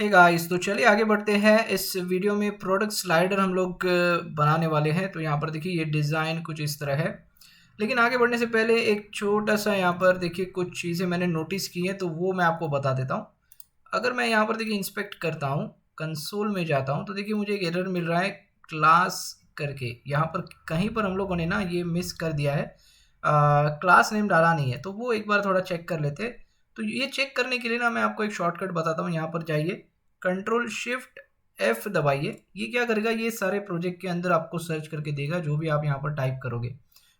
Hey guys, तो चलिए आगे बढ़ते हैं। इस वीडियो में प्रोडक्ट स्लाइडर हम लोग बनाने वाले हैं। तो यहाँ पर देखिए ये डिज़ाइन कुछ इस तरह है। लेकिन आगे बढ़ने से पहले एक छोटा सा यहाँ पर देखिए कुछ चीज़ें मैंने नोटिस की हैं, तो वो मैं आपको बता देता हूँ। अगर मैं यहाँ पर देखिए इंस्पेक्ट करता हूँ, कंसोल में जाता हूँ, तो देखिए मुझे एक एरर मिल रहा है क्लास करके। यहाँ पर कहीं पर हम लोगों ने ना ये मिस कर दिया है, क्लास नेम डाला नहीं है। तो वो एक बार थोड़ा चेक कर लेते हैं। तो ये चेक करने के लिए ना मैं आपको एक शॉर्टकट बताता हूँ। यहाँ पर जाइए, कंट्रोल शिफ्ट एफ दबाइए। ये क्या करेगा, ये सारे प्रोजेक्ट के अंदर आपको सर्च करके देगा जो भी आप यहाँ पर टाइप करोगे।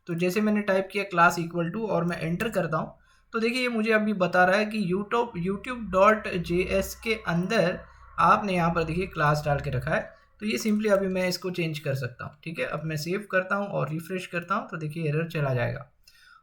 तो जैसे मैंने टाइप किया क्लास इक्वल टू और मैं एंटर करता हूँ, तो देखिए ये मुझे अभी बता रहा है कि youtube.js के अंदर आपने यहाँ पर देखिए क्लास डाल के रखा है। तो ये सिंपली अभी मैं इसको चेंज कर सकता हूँ। ठीक है, अब मैं सेव करता हूँ और रिफ्रेश करता हूँ, तो देखिए एरर चला जाएगा।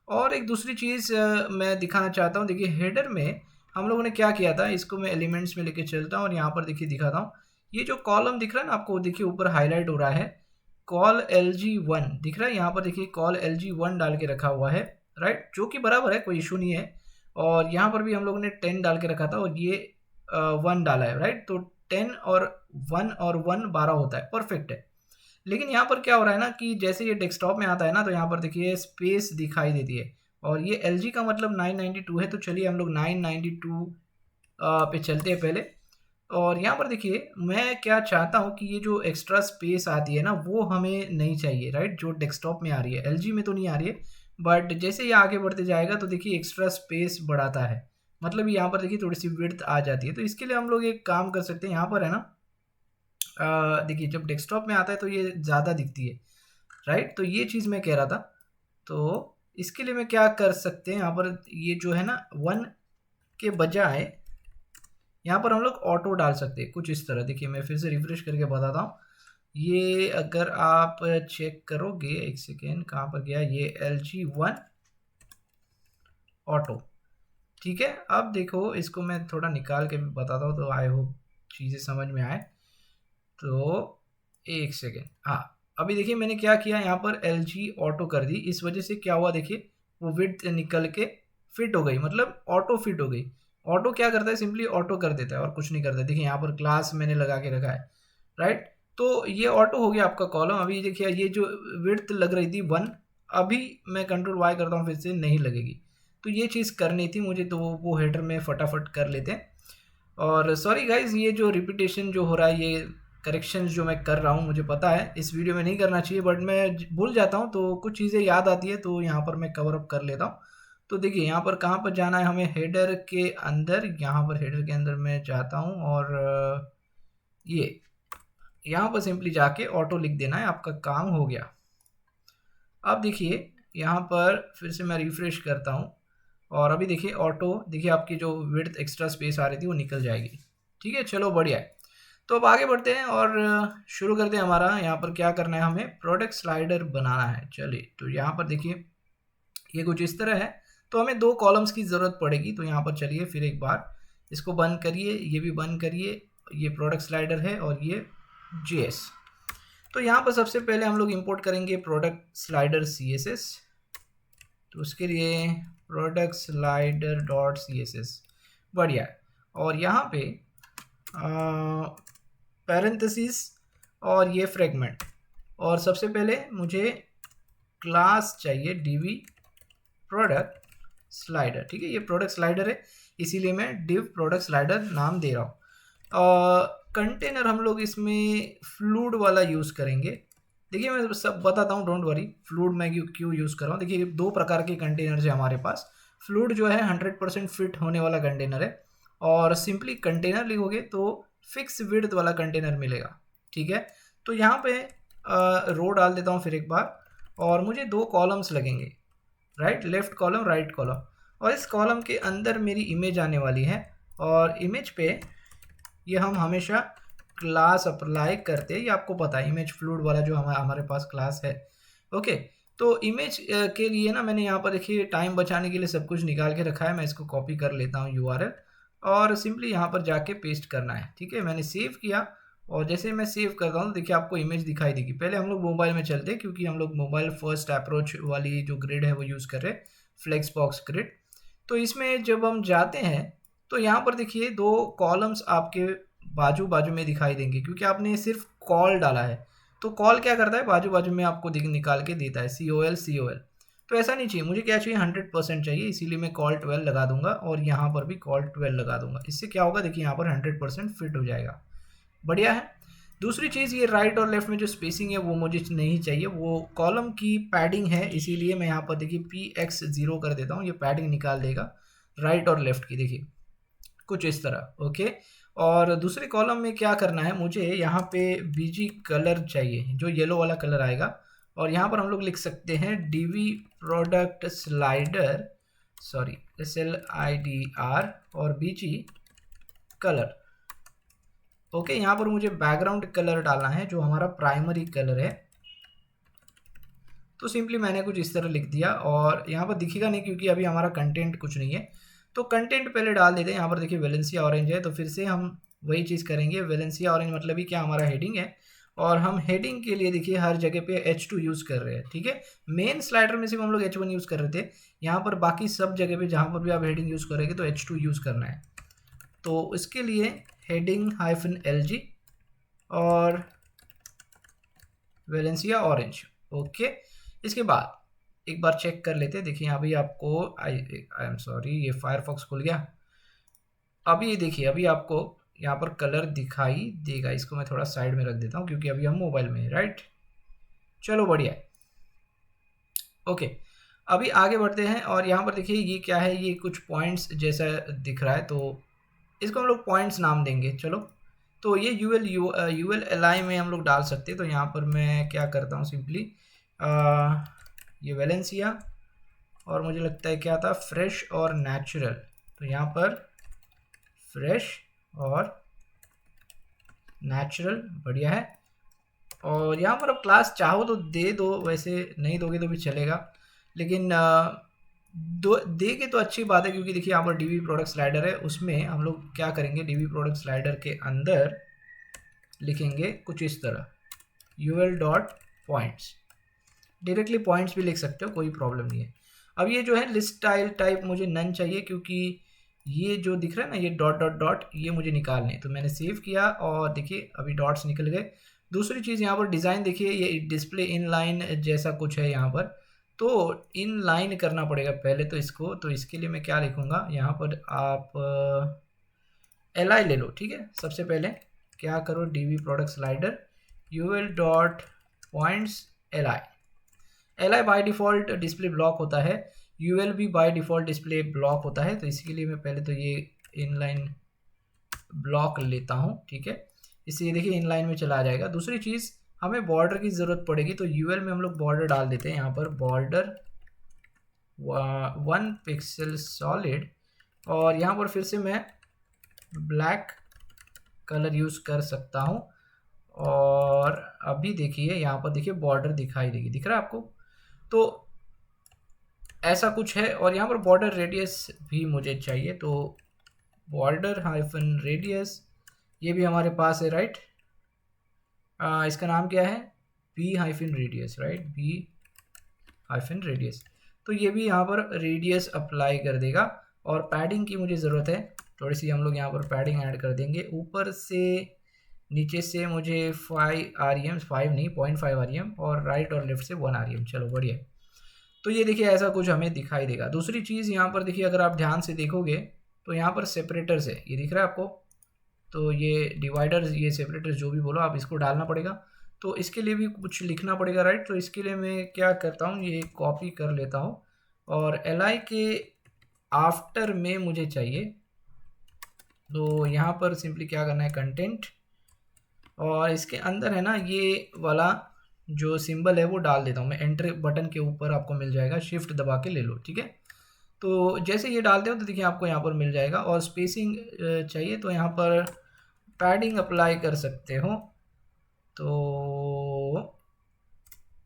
और एक दूसरी चीज़ मैं दिखाना चाहता हूँ। देखिए हेडर में हम लोगों ने क्या किया था, इसको मैं एलिमेंट्स में लेके चलता हूँ और यहाँ पर देखिए दिखाता हूँ। ये जो कॉलम दिख रहा है ना आपको, देखिए ऊपर हाईलाइट हो रहा है, कॉल LG1 दिख रहा है। यहाँ पर देखिए कॉल LG1 डाल के रखा हुआ है, राइट, जो कि बराबर है, कोई इशू नहीं है। और यहाँ पर भी हम लोगों ने 10 डाल के रखा था और ये 1 डाला है, राइट। तो 10 और 1 12 होता है, परफेक्ट है। लेकिन यहाँ पर क्या हो रहा है ना कि जैसे ये डेस्कटॉप में आता है ना, तो यहाँ पर देखिए स्पेस दिखाई देती है और ये LG का मतलब 992 है। तो चलिए हम लोग 992 पे चलते हैं पहले। और यहाँ पर देखिए मैं क्या चाहता हूँ कि ये जो एक्स्ट्रा स्पेस आती है ना, वो हमें नहीं चाहिए, राइट। जो डेस्कटॉप में आ रही है, LG में तो नहीं आ रही है, बट जैसे ये आगे बढ़ते जाएगा तो देखिए एक्स्ट्रा स्पेस बढ़ाता है। मतलब यहाँ पर देखिए थोड़ी सी विड्थ आ जाती है। तो इसके लिए हम लोग एक काम कर सकते हैं, यहाँ पर है ना, देखिए जब डेस्कटॉप में आता है तो ये ज़्यादा दिखती है, राइट। तो ये चीज़ मैं कह रहा था। तो इसके लिए मैं क्या कर सकते हैं, यहाँ पर ये जो है ना 1 के बजाय यहाँ पर हम लोग ऑटो डाल सकते हैं कुछ इस तरह। देखिए मैं फिर से रिफ्रेश करके बताता हूँ। ये अगर आप चेक करोगे, एक सेकेंड, कहाँ पर गया ये LG1 ऑटो। ठीक है, अब देखो इसको मैं थोड़ा निकाल के भी बताता हूँ, तो आई होप चीज़ें समझ में आए। तो एक सेकेंड, हाँ, अभी देखिए मैंने क्या किया, यहाँ पर LG ऑटो कर दी। इस वजह से क्या हुआ, देखिए वो विड्थ निकल के फिट हो गई, मतलब ऑटो फिट हो गई। ऑटो क्या करता है, सिंपली ऑटो कर देता है और कुछ नहीं करता है। देखिए यहाँ पर क्लास मैंने लगा के रखा है, राइट। तो ये ऑटो हो गया आपका कॉलम। अभी देखिए ये जो विड्थ लग रही थी 1, अभी मैं कंट्रोल वाई करता हूँ, फिर से नहीं लगेगी। तो ये चीज़ करनी थी मुझे, तो वो हेडर में फटाफट कर लेते हैं। और सॉरी गाइज, ये जो रिपीटेशन जो हो रहा है, ये करेक्शंस जो मैं कर रहा हूँ, मुझे पता है इस वीडियो में नहीं करना चाहिए, बट मैं भूल जाता हूँ, तो कुछ चीज़ें याद आती है तो यहाँ पर मैं कवर अप कर लेता हूँ। तो देखिए यहाँ पर कहाँ पर जाना है हमें, हेडर के अंदर। यहाँ पर हेडर के अंदर मैं जाता हूँ और ये यहाँ पर सिंपली जाके ऑटो लिख देना है, आपका काम हो गया। अब देखिए यहाँ पर फिर से मैं रिफ्रेश करता हूँ और अभी देखिए ऑटो, देखिए आपकी जो विड्थ एक्स्ट्रा स्पेस आ रही थी वो निकल जाएगी। ठीक है, चलो बढ़िया है। तो अब आगे बढ़ते हैं और शुरू करते हैं। हमारा यहाँ पर क्या करना है, हमें प्रोडक्ट स्लाइडर बनाना है। चलिए, तो यहाँ पर देखिए ये कुछ इस तरह है। तो हमें 2 कॉलम्स की ज़रूरत पड़ेगी। तो यहाँ पर चलिए फिर एक बार इसको बंद करिए, ये भी बंद करिए। ये प्रोडक्ट स्लाइडर है और ये JS। तो यहाँ पर सबसे पहले हम लोग इंपोर्ट करेंगे प्रोडक्ट स्लाइडर CSS। तो उसके लिए प्रोडक्ट स्लाइडर डॉट CSS, बढ़िया है। और यहाँ पे पैरेंथेसिस और ये फ्रेगमेंट। और सबसे पहले मुझे क्लास चाहिए DV प्रोडक्ट स्लाइडर। ठीक है, ये प्रोडक्ट स्लाइडर है, इसीलिए मैं div प्रोडक्ट स्लाइडर नाम दे रहा हूँ। कंटेनर हम लोग इसमें फ्लूड वाला यूज़ करेंगे। देखिए मैं सब बताता हूँ, डोंट वरी। फ्लूड मैं क्यों यूज़ कर रहा हूँ, देखिए 2 प्रकार के कंटेनर है हमारे पास। फ्लूड जो है 100% फिट होने वाला कंटेनर है, और सिंपली कंटेनर लिखोगे तो फिक्स विड्थ वाला कंटेनर मिलेगा। ठीक है, तो यहाँ पे रो डाल देता हूँ फिर एक बार। और मुझे 2 कॉलम्स लगेंगे, right, left column right column. और इस कॉलम के अंदर मेरी इमेज आने वाली है, और इमेज पे ये हम हमेशा क्लास अप्लाई करते हैं। ये आपको पता है, इमेज फ्लूड वाला जो हमारे पास क्लास है। ओके, तो इमेज के लिए ना मैंने यहाँ पर देखिए टाइम बचाने के लिए सब कुछ निकाल के रखा है। मैं इसको कॉपी कर लेता हूँ URL, और सिंपली यहाँ पर जाके पेस्ट करना है। ठीक है, मैंने सेव किया, और जैसे मैं सेव करता हूँ देखिए आपको इमेज दिखाई देगी। पहले हम लोग मोबाइल में चलते हैं, क्योंकि हम लोग मोबाइल फर्स्ट अप्रोच वाली जो ग्रिड है वो यूज़ कर रहे हैं, फ्लेक्स बॉक्स ग्रिड। तो इसमें जब हम जाते हैं तो यहाँ पर देखिए 2 कॉलम्स आपके बाजू बाजू में दिखाई देंगे, क्योंकि आपने सिर्फ कॉल डाला है। तो कॉल क्या करता है, बाजू बाजू में आपको निकाल के देता है COL। तो ऐसा नहीं चाहिए, मुझे क्या चाहिए 100% चाहिए, इसीलिए मैं कॉल 12 लगा दूंगा और यहाँ पर भी कॉल 12 लगा दूंगा। इससे क्या होगा, देखिए यहाँ पर 100% फिट हो जाएगा। बढ़िया है। दूसरी चीज़, ये राइट और लेफ्ट में जो स्पेसिंग है वो मुझे नहीं चाहिए, वो कॉलम की पैडिंग है, इसीलिए मैं यहाँ पर देखिए PX0 कर देता हूँ, ये पैडिंग निकाल देगा राइट और लेफ्ट की, देखिए कुछ इस तरह। ओके, और दूसरे कॉलम में क्या करना है, मुझे यहाँ पे BG कलर चाहिए, जो येलो वाला कलर आएगा, और यहाँ पर हम लोग लिख सकते हैं DV product slider, sorry SLIDR और BG कलर। ओके, यहाँ पर मुझे बैकग्राउंड कलर डालना है जो हमारा प्राइमरी कलर है। तो सिंपली मैंने कुछ इस तरह लिख दिया, और यहाँ पर दिखेगा नहीं क्योंकि अभी हमारा कंटेंट कुछ नहीं है, तो कंटेंट पहले डाल देते हैं। यहाँ पर देखिए वेलेंसिया ऑरेंज है, तो फिर से हम वही चीज़ करेंगे। वेलेंसिया ऑरेंज मतलब ही क्या, हमारा हेडिंग है, और हम हेडिंग के लिए देखिए हर जगह पे H2 यूज़ कर रहे हैं। ठीक है, मेन स्लाइडर में सिर्फ हम लोग H1 यूज़ कर रहे थे, यहाँ पर बाकी सब जगह पे जहाँ पर भी आप हेडिंग यूज़ करेंगे तो H2 यूज़ करना है। तो इसके लिए हेडिंग -LG और वेलेंसिया ऑरेंज। ओके, इसके बाद एक बार चेक कर लेते हैं। देखिए यहाँ भी आपको आई एम सॉरी, ये फायरफॉक्स खुल गया। अभी देखिए, अभी आपको यहाँ पर कलर दिखाई देगा। इसको मैं थोड़ा साइड में रख देता हूँ क्योंकि अभी हम मोबाइल में है, राइट। चलो बढ़िया है। ओके, अभी आगे बढ़ते हैं, और यहाँ पर देखिए ये क्या है, ये कुछ पॉइंट्स जैसा दिख रहा है, तो इसको हम लोग पॉइंट्स नाम देंगे। चलो, तो ये UL में हम लोग डाल सकते हैं। तो यहाँ पर मैं क्या करता हूँ, सिंपली ये वेलेंसिया, और मुझे लगता है क्या था, फ्रेश और नेचुरल। तो यहाँ पर फ्रेश और नेचुरल, बढ़िया है। और यहाँ पर अब क्लास चाहो तो दे दो, वैसे नहीं दोगे तो भी चलेगा, लेकिन दे के तो अच्छी बात है, क्योंकि देखिए यहाँ पर DV प्रोडक्ट स्लाइडर है, उसमें हम लोग क्या करेंगे, DV प्रोडक्ट स्लाइडर के अंदर लिखेंगे कुछ इस तरह UL.points। डायरेक्टली पॉइंट्स भी लिख सकते हो, कोई प्रॉब्लम नहीं है। अब ये जो है लिस्ट स्टाइल टाइप मुझे नन चाहिए, क्योंकि ये जो दिख रहा है ना, ये डॉट डॉट डॉट, ये मुझे निकालने हैं। तो मैंने सेव किया और देखिए अभी डॉट्स निकल गए। दूसरी चीज़ यहाँ पर डिज़ाइन देखिए, ये डिस्प्ले इन लाइन जैसा कुछ है यहाँ पर, तो इन लाइन करना पड़ेगा पहले तो इसको। तो इसके लिए मैं क्या लिखूँगा, यहाँ पर आप LI ले लो। ठीक है, सबसे पहले क्या करो, DV product slider UL.points LI by default display block होता है, UL भी बाय डिफ़ॉल्ट डिस्प्ले ब्लॉक होता है। तो इसके लिए मैं पहले तो ये इनलाइन ब्लॉक लेता हूँ। ठीक है, इससे ये देखिए इनलाइन में चला जाएगा। दूसरी चीज़, हमें बॉर्डर की ज़रूरत पड़ेगी, तो UL में हम लोग बॉर्डर डाल देते हैं। यहाँ पर बॉर्डर 1 पिक्सल सॉलिड, और यहाँ पर फिर से मैं ब्लैक कलर यूज़ कर सकता हूँ। और अभी देखिए यहाँ पर देखिए बॉर्डर दिखाई देगी, दिख रहा है आपको। तो ऐसा कुछ है, और यहाँ पर बॉर्डर रेडियस भी मुझे चाहिए, तो बॉर्डर -रेडियस ये भी हमारे पास है, राइट। इसका नाम क्या है, B-रेडियस, राइट, B-रेडियस। तो ये भी यहाँ पर रेडियस अप्लाई कर देगा। और पैडिंग की मुझे ज़रूरत है थोड़ी सी, हम लोग यहाँ पर पैडिंग ऐड कर देंगे। ऊपर से नीचे से मुझे 5 REM, 5 नहीं 0.5 REM, और राइट और लेफ्ट से 1 REM। चलो बढ़िया। तो ये देखिए ऐसा कुछ हमें दिखाई देगा। दूसरी चीज़ यहाँ पर देखिए, अगर आप ध्यान से देखोगे तो यहाँ पर सेपरेटर्स है, ये दिख रहा है आपको। तो ये डिवाइडर्स, ये सेपरेटर्स, जो भी बोलो आप, इसको डालना पड़ेगा। तो इसके लिए भी कुछ लिखना पड़ेगा, राइट। तो इसके लिए मैं क्या करता हूँ, ये कॉपी कर लेता हूँ, और LI के आफ्टर में मुझे चाहिए। तो यहाँ पर सिंपली क्या करना है, कंटेंट, और इसके अंदर है ना ये वाला जो सिंबल है वो डाल देता हूँ मैं। एंटर बटन के ऊपर आपको मिल जाएगा, शिफ्ट दबा के ले लो। ठीक है, तो जैसे ये डालते हो तो देखिए आपको यहाँ पर मिल जाएगा। और स्पेसिंग चाहिए तो यहाँ पर पैडिंग अप्लाई कर सकते हो। तो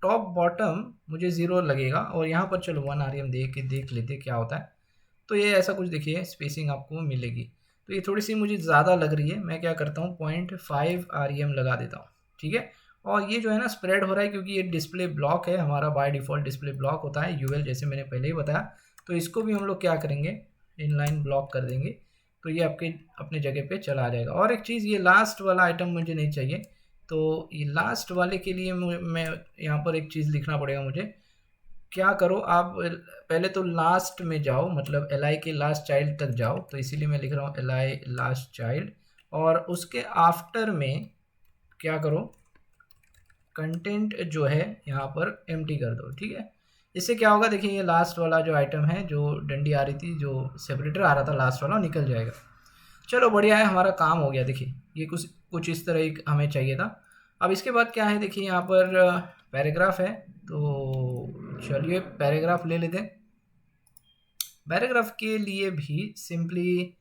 टॉप बॉटम मुझे 0 लगेगा, और यहाँ पर चलो 1 REM देख लेते क्या होता है। तो ये ऐसा कुछ देखिए स्पेसिंग आपको मिलेगी। तो ये थोड़ी सी मुझे ज़्यादा लग रही है, मैं क्या करता हूँ 0.5 REM लगा देता हूँ। ठीक है, और ये जो है ना स्प्रेड हो रहा है, क्योंकि ये डिस्प्ले ब्लॉक है हमारा, बाय डिफ़ॉल्ट डिस्प्ले ब्लॉक होता है UL, जैसे मैंने पहले ही बताया। तो इसको भी हम लोग क्या करेंगे, इनलाइन ब्लॉक कर देंगे। तो ये आपके अपने जगह पे चला जाएगा। और एक चीज़, ये लास्ट वाला आइटम मुझे नहीं चाहिए, तो ये लास्ट वाले के लिए मैं यहाँ पर एक चीज़ लिखना पड़ेगा मुझे। क्या करो आप, पहले तो लास्ट में जाओ, मतलब li के लास्ट चाइल्ड तक जाओ, तो इसीलिए मैं लिख रहा हूँ li लास्ट चाइल्ड, और उसके आफ्टर में क्या करो, कंटेंट जो है यहाँ पर एम्प्टी कर दो, ठीक है। इससे क्या होगा, देखिए ये लास्ट वाला जो आइटम है, जो डंडी आ रही थी, जो सेपरेटर आ रहा था लास्ट वाला, निकल जाएगा। चलो बढ़िया है, हमारा काम हो गया। देखिए ये कुछ कुछ इस तरह ही हमें चाहिए था। अब इसके बाद क्या है, देखिए यहाँ पर पैराग्राफ है, तो चलिए पैराग्राफ ले लेते हैं। पैराग्राफ के लिए भी सिंपली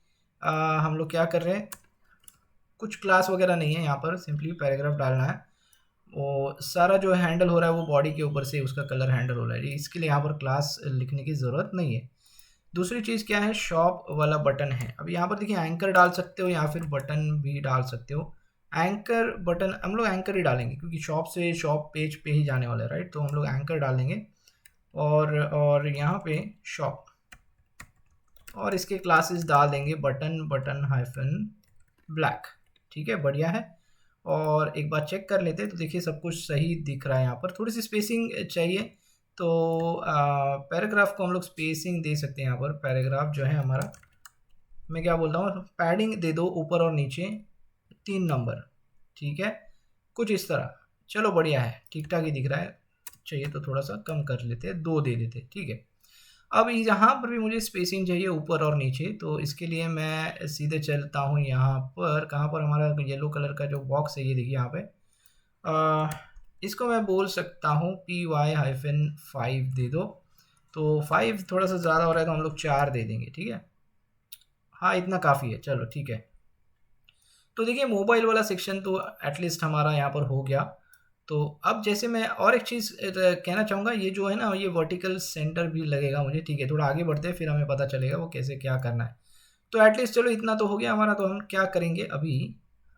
हम लोग क्या कर रहे हैं, कुछ क्लास वगैरह नहीं है यहाँ पर, सिंपली पैराग्राफ डालना है। वो सारा जो हैंडल हो रहा है वो बॉडी के ऊपर से उसका कलर हैंडल हो रहा है, इसके लिए यहाँ पर क्लास लिखने की ज़रूरत नहीं है। दूसरी चीज़ क्या है, शॉप वाला बटन है। अब यहाँ पर देखिए एंकर डाल सकते हो या फिर बटन भी डाल सकते हो। एंकर बटन, हम लोग एंकर ही डालेंगे क्योंकि शॉप से शॉप पेज पे ही जाने वाला है, राइट। तो हम लोग एंकर डालेंगे और यहाँ पे शॉप, और इसके क्लासेस डाल देंगे बटन हाइफन ब्लैक, ठीक है, बढ़िया है। और एक बार चेक कर लेते हैं, तो देखिए सब कुछ सही दिख रहा है। यहाँ पर थोड़ी सी स्पेसिंग चाहिए, तो पैराग्राफ को हम लोग स्पेसिंग दे सकते हैं। यहाँ पर पैराग्राफ जो है हमारा, मैं क्या बोलता हूँ, पैडिंग दे दो ऊपर और नीचे 3 नंबर, ठीक है, कुछ इस तरह। चलो बढ़िया है, ठीक ठाक ही दिख रहा है। चाहिए तो थोड़ा सा कम कर लेते हैं, 2 दे देते, ठीक है। अब यहाँ पर भी मुझे स्पेसिंग चाहिए ऊपर और नीचे, तो इसके लिए मैं सीधे चलता हूँ यहाँ पर, कहाँ पर हमारा येलो कलर का जो बॉक्स है, ये देखिए यहाँ पे। इसको मैं बोल सकता हूँ py-5 दे दो। तो 5 थोड़ा सा ज़्यादा हो रहा है, तो हम लोग 4 दे देंगे, ठीक है। हाँ इतना काफ़ी है, चलो ठीक है। तो देखिए मोबाइल वाला सेक्शन तो एटलीस्ट हमारा यहाँ पर हो गया। तो अब जैसे मैं और एक चीज़ कहना चाहूँगा, ये जो है ना, ये वर्टिकल सेंटर भी लगेगा मुझे, ठीक है। थोड़ा आगे बढ़ते हैं, फिर हमें पता चलेगा वो कैसे क्या करना है। तो एटलीस्ट चलो इतना तो हो गया हमारा। तो हम क्या करेंगे अभी,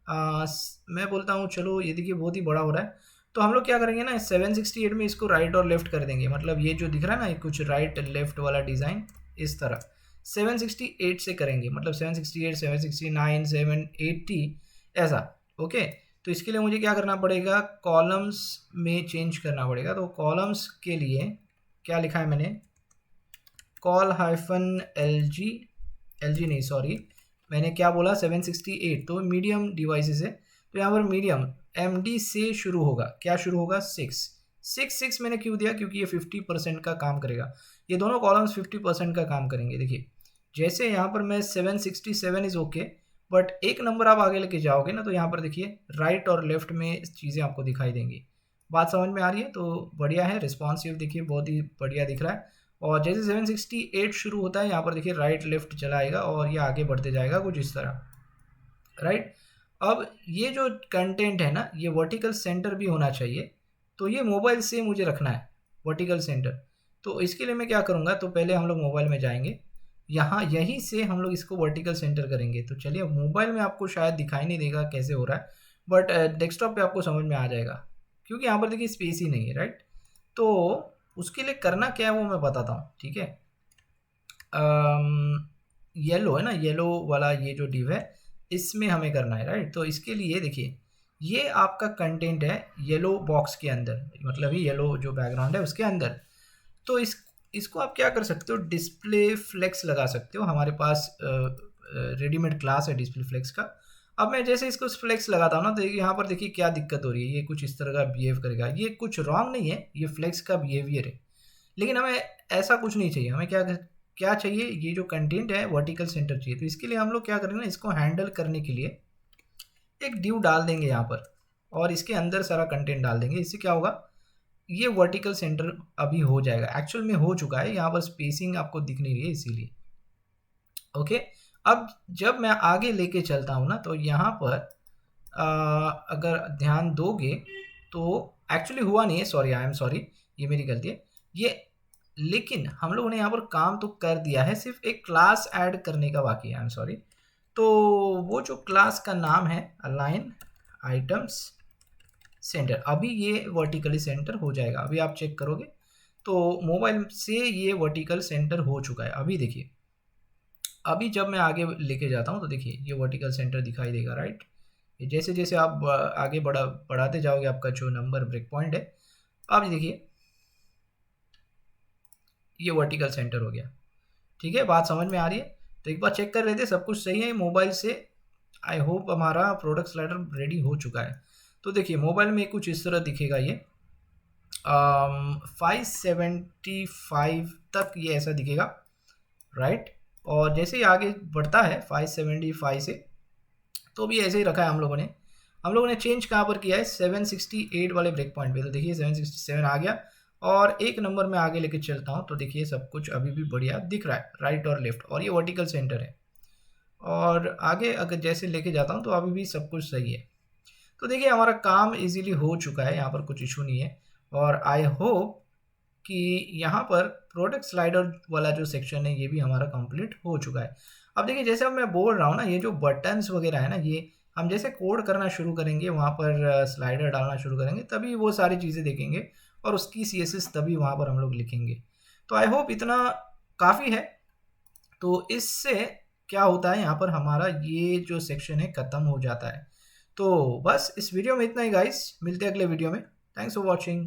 मैं बोलता हूँ, चलो ये देखिए बहुत ही बड़ा हो रहा है, तो हम लोग क्या करेंगे ना, 768 में इसको राइट और लेफ्ट कर देंगे। मतलब ये जो दिख रहा है ना, ये कुछ राइट लेफ्ट वाला डिज़ाइन इस तरह 768 से करेंगे, मतलब 768, 769, 780 ऐसा, ओके। तो इसके लिए मुझे क्या करना पड़ेगा, कॉलम्स में चेंज करना पड़ेगा। तो कॉलम्स के लिए क्या लिखा है मैंने, कॉल हाइफन एल जी नहीं, सॉरी, मैंने क्या बोला, 768, तो मीडियम डिवाइसेस है। तो यहाँ पर मीडियम MD से शुरू होगा, क्या शुरू होगा, 6 मैंने क्यों दिया, क्योंकि ये 50% का काम करेगा। ये दोनों कॉलम्स 50% का काम करेंगे। देखिए जैसे यहाँ पर मैं 767 इज़ ओके, बट एक नंबर आप आगे लेके जाओगे ना, तो यहाँ पर देखिए राइट और लेफ्ट में चीज़ें आपको दिखाई देंगी। बात समझ में आ रही है, तो बढ़िया है। रिस्पॉन्सिव देखिए बहुत ही बढ़िया दिख रहा है। और जैसे 768 शुरू होता है, यहाँ पर देखिए राइट लेफ्ट चला आएगा और ये आगे बढ़ते जाएगा कुछ इस तरह, राइट। अब ये जो कंटेंट है ना, ये वर्टिकल सेंटर भी होना चाहिए। तो ये मोबाइल से मुझे रखना है वर्टिकल सेंटर। तो इसके लिए मैं क्या करूँगा, तो पहले हम लोग मोबाइल में जाएंगे, यहाँ यहीं से हम लोग इसको वर्टिकल सेंटर करेंगे। तो चलिए, मोबाइल में आपको शायद दिखाई नहीं देगा कैसे हो रहा है, बट डेस्कटॉप पे आपको समझ में आ जाएगा, क्योंकि यहाँ पर देखिए स्पेस ही नहीं है, राइट। तो उसके लिए करना क्या है वो मैं बताता हूँ, ठीक है। येलो है ना, येलो वाला ये जो डिव है, इसमें हमें करना है, राइट। तो इसके लिए देखिए, ये आपका कंटेंट है येलो बॉक्स के अंदर, मतलब ये येलो जो बैकग्राउंड है उसके अंदर। तो इसको आप क्या कर सकते हो, डिस्प्ले फ्लेक्स लगा सकते हो। हमारे पास रेडीमेड क्लास है डिस्प्ले फ्लेक्स का। अब मैं जैसे इसको फ्लेक्स लगाता हूँ ना, तो यहाँ पर देखिए क्या दिक्कत हो रही है, ये कुछ इस तरह का बिहेव करेगा। ये कुछ रॉन्ग नहीं है, ये फ्लेक्स का बिहेवियर है, लेकिन हमें ऐसा कुछ नहीं चाहिए। हमें क्या चाहिए, ये जो कंटेंट है वर्टिकल सेंटर चाहिए। तो इसके लिए हम लोग क्या करेंगे ना, इसको हैंडल करने के लिए एक डिव डाल देंगे यहाँ पर, और इसके अंदर सारा कंटेंट डाल देंगे। इससे क्या होगा, ये वर्टिकल सेंटर अभी हो जाएगा, एक्चुअल में हो चुका है। यहाँ पर स्पेसिंग आपको दिख नहीं रही है इसीलिए, ओके। अब जब मैं आगे लेके चलता हूँ ना, तो यहाँ पर अगर ध्यान दोगे तो एक्चुअली हुआ नहीं है, सॉरी, आई एम सॉरी, ये मेरी गलती है ये। लेकिन हम लोगों ने यहाँ पर काम तो कर दिया है, सिर्फ एक क्लास ऐड करने का बाकी है, आई एम सॉरी। तो वो जो क्लास का नाम है अलाइन आइटम्स सेंटर, अभी ये वर्टिकली सेंटर हो जाएगा। अभी आप चेक करोगे तो मोबाइल से ये वर्टिकल सेंटर हो चुका है। अभी देखिए अभी जब मैं आगे लेके जाता हूँ तो देखिए ये वर्टिकल सेंटर दिखाई देगा, राइट। ये जैसे जैसे आप आगे बढ़ाते जाओगे आपका जो नंबर ब्रेक पॉइंट है, अब देखिए ये वर्टिकल सेंटर हो गया। ठीक है, बात समझ में आ रही है। तो एक बार चेक कर लेते, सब कुछ सही है मोबाइल से। आई होप हमारा प्रोडक्ट स्लाइडर रेडी हो चुका है। तो देखिए मोबाइल में कुछ इस तरह दिखेगा ये 575 तक ये ऐसा दिखेगा, राइट। और जैसे ही आगे बढ़ता है 575 से, तो भी ऐसे ही रखा है हम लोगों ने चेंज कहाँ पर किया है 768 वाले ब्रेक पॉइंट पे। तो देखिए 767 आ गया और एक नंबर में आगे लेके चलता हूँ तो देखिए सब कुछ अभी भी बढ़िया दिख रहा है, राइट और लेफ्ट, और ये वर्टिकल सेंटर है। और आगे अगर जैसे लेके जाता हूँ तो अभी भी सब कुछ सही है। तो देखिए हमारा काम इजीली हो चुका है, यहाँ पर कुछ इशू नहीं है। और आई होप कि यहाँ पर प्रोडक्ट स्लाइडर वाला जो सेक्शन है ये भी हमारा कंप्लीट हो चुका है। अब देखिए जैसे अब मैं बोल रहा हूँ ना, ये जो बटन्स वगैरह है ना, ये हम जैसे कोड करना शुरू करेंगे, वहाँ पर स्लाइडर डालना शुरू करेंगे, तभी वो सारी चीज़ें देखेंगे और उसकी CSS तभी वहाँ पर हम लोग लिखेंगे। तो आई होप इतना काफ़ी है। तो इससे क्या होता है, यहाँ पर हमारा ये जो सेक्शन है ख़त्म हो जाता है। तो बस इस वीडियो में इतना ही गाइस, मिलते हैं अगले वीडियो में। Thanks for watching.